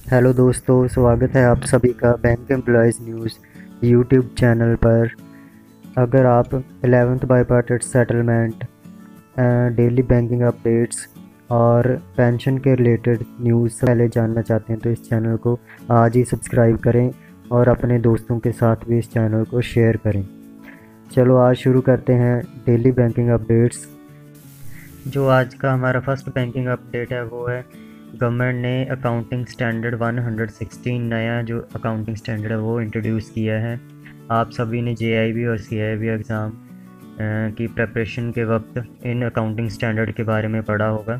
Hello दोस्तों, स्वागत है आप सभी का bank employees news YouTube channel पर। अगर आप 11th bipartite settlement, daily banking updates और पेंशन के रिलेटेड न्यूज़ से पहले जानना चाहते हैं तो इस चैनल को आज ही सब्सक्राइब करें और अपने दोस्तों के साथ भी इस चैनल को शेयर करें। चलो आज शुरू करते हैं डेली बैंकिंग अपडेट्स। जो आज का हमारा फर्स्ट बैंकिंग अपडेट है वो है गवर्नमेंट ने अकाउंटिंग स्टैंडर्ड 116 नया जो अकाउंटिंग स्टैंडर्ड है वो इंट्रोड्यूस किया है। आप सभी ने जेआईबी और सीआईबी एग्ज़ाम की प्रिपरेशन के वक्त इन अकाउंटिंग स्टैंडर्ड के बारे में पढ़ा होगा।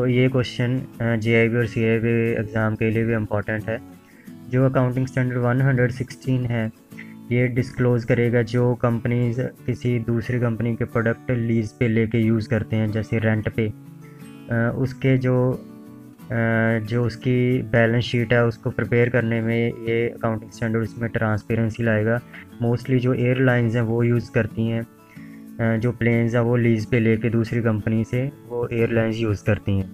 ये क्वेश्चन जेआईबी और सीआईबी एग्ज़ाम के लिए भी इम्पॉर्टेंट है। जो अकाउंटिंग स्टैंडर्ड 116 है ये डिस्क्लोज़ करेगा जो कंपनीज किसी दूसरी कंपनी के प्रोडक्ट लीज़ पे लेके यूज़ करते हैं, जैसे रेंट पे, उसके जो उसकी बैलेंस शीट है उसको प्रिपेयर करने में ये अकाउंटिंग स्टैंडर्ड उसमें ट्रांसपेरेंसी लाएगा। मोस्टली जो एयरलाइंस हैं वो यूज़ करती हैं, जो प्लेन्स हैं वो लीज़ पे लेके दूसरी कंपनी से वो एयरलाइंस यूज़ करती हैं।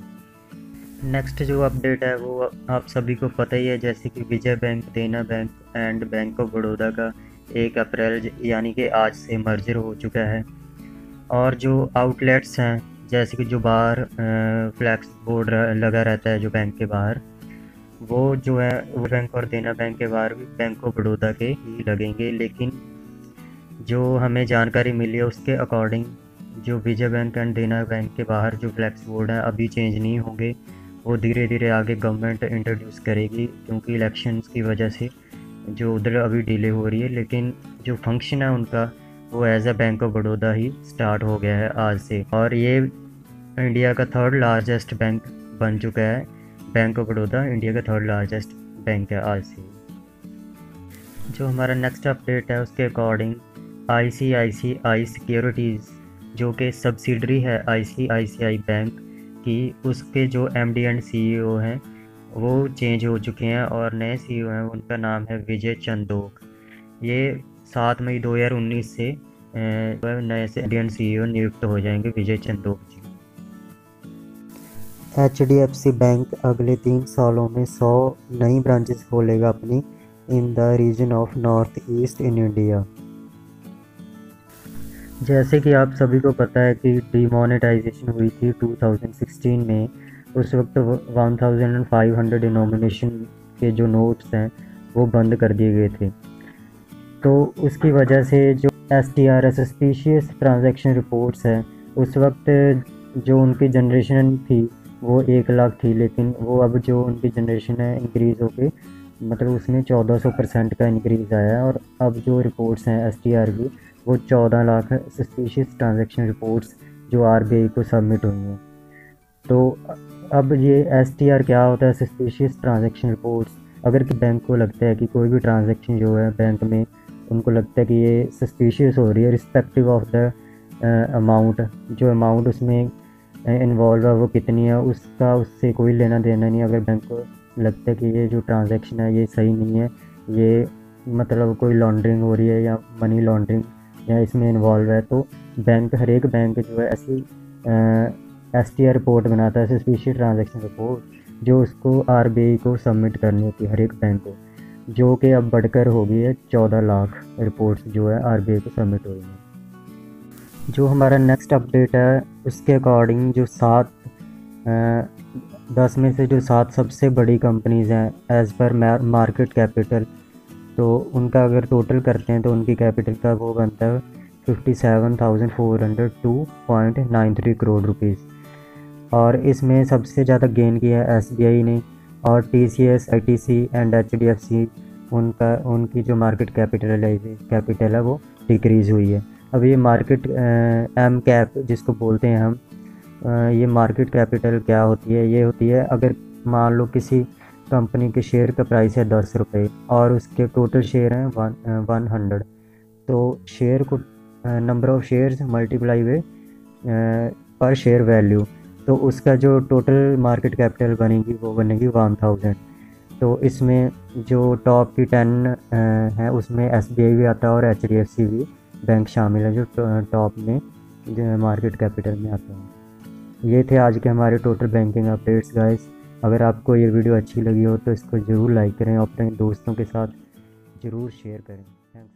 नेक्स्ट जो अपडेट है वो आप सभी को पता ही है, जैसे कि विजय बैंक, देना bank and bank of Baroda का 1 अप्रैल यानी कि आज से मर्जर हो चुका है। और जो आउटलेट्स हैं, जैसे कि जो बाहर फ्लैक्स बोर्ड लगा रहता है जो बैंक के बाहर, वो जो है वो बैंक और देना बैंक के बाहर भी बैंक ऑफ बड़ौदा के ही लगेंगे। लेकिन जो हमें जानकारी मिली है उसके अकॉर्डिंग जो विजय बैंक एंड देना बैंक के बाहर जो फ्लैक्स बोर्ड हैं अभी चेंज नहीं होंगे, वो धीरे धीरे आगे गवर्नमेंट इंट्रोड्यूस करेगी, क्योंकि इलेक्शंस की वजह से जो उधर अभी डिले हो रही है। लेकिन जो फंक्शन है उनका वो as a Bank of Baroda ही स्टार्ट हो गया है आज से, और ये इंडिया का 3rd लार्जेस्ट बैंक बन चुका है। बैंक ऑफ बड़ौदा इंडिया का 3rd लार्जेस्ट बैंक है आज से। जो हमारा नेक्स्ट अपडेट है उसके अकॉर्डिंग आईसीआईसीआई सिक्योरिटीज़ जो कि सब्सिडरी है आईसीआईसीआई बैंक की, उसके जो एमडी एंड सीईओ हैं वो चेंज हो चुके हैं और नए सीईओ हैं, उनका नाम है विजय चंदोक। ये 7 मई 2019 से नए से एमडी एंड सीईओ नियुक्त हो जाएंगे, विजय चंदोक जी। HDFC बैंक अगले 3 सालों में 100 नई ब्रांचेस खोलेगा अपनी in the region of north east in India. जैसे कि आप सभी को पता है कि डीमोनेटाइजेशन हुई थी 2016 में। उस वक्त 1500 डिनोमिनेशन के जो नोट्स हैं वो बंद कर दिए गए थे। तो उसकी वजह से जो STR सस्पिशियस ट्रांजैक्शन रिपोर्ट्स है, उस वक्त जो उनकी जनरेशन थी वो 1 लाख थी, लेकिन वो अब जो उनकी जनरेशन है इंक्रीज़ होके मतलब उसमें 1400% का इंक्रीज़ आया है। और अब जो रिपोर्ट्स हैं STR की वो 14 लाख सस्पिशियस ट्रांजैक्शन रिपोर्ट्स जो RBI को सबमिट हुई हैं। तो अब ये STR क्या होता है, सस्पिशियस ट्रांजैक्शन रिपोर्ट्स। अगर कि बैंक को लगता है कि कोई भी ट्रांजैक्शन जो है बैंक में उनको लगता है कि ये सस्पिशियस हो रही है, रिस्पेक्टिव ऑफ द अमाउंट, जो अमाउंट उसमें इन्वॉल्व है वो कितनी है, उसका उससे कोई लेना देना नहीं। अगर बैंक को लगता है कि ये जो ट्रांजैक्शन है ये सही नहीं है, ये मतलब कोई लॉन्ड्रिंग हो रही है या मनी लॉन्ड्रिंग या इसमें इन्वॉल्व है, तो हर एक बैंक जो है ऐसी STR रिपोर्ट बनाता है, सस्पिशियस ट्रांजैक्शन रिपोर्ट, जो उसको RBI को सबमिट करनी होती है हर एक बैंक को, जो कि अब बढ़कर हो गई है 14 लाख रिपोर्ट्स जो है RBI को सबमिट हो रही है। जो हमारा नेक्स्ट अपडेट है उसके अकॉर्डिंग जो 10 में से जो 7 सबसे बड़ी कंपनीज़ हैं एज़ पर मार्केट कैपिटल, तो उनका अगर टोटल करते हैं तो उनकी कैपिटल का वो बनता है 57,402.93 करोड़ रुपीज़। और इसमें सबसे ज़्यादा गेन किया है SBI ने, और TCS, ITC एंड HDFC उनकी जो मार्केट कैपिटल है वो डिक्रीज़ हुई है। अब ये मार्केट M कैप जिसको बोलते हैं हम, ये मार्केट कैपिटल क्या होती है, ये होती है अगर मान लो किसी कंपनी के शेयर का प्राइस है 10 रुपये और उसके टोटल शेयर हैं 100, तो शेयर को नंबर ऑफ़ शेयर्स मल्टीप्लाई वे पर शेयर वैल्यू, तो उसका जो टोटल मार्केट कैपिटल बनेगी वो बनेगी 1000। तो इसमें जो टॉप की 10 है उसमें SBI भी आता है और HDFC भी बैंक शामिल है जो टॉप में जो मार्केट कैपिटल में आता है। ये थे आज के हमारे टोटल बैंकिंग अपडेट्स गाइस। अगर आपको ये वीडियो अच्छी लगी हो तो इसको ज़रूर लाइक करें और अपने दोस्तों के साथ ज़रूर शेयर करें। थैंक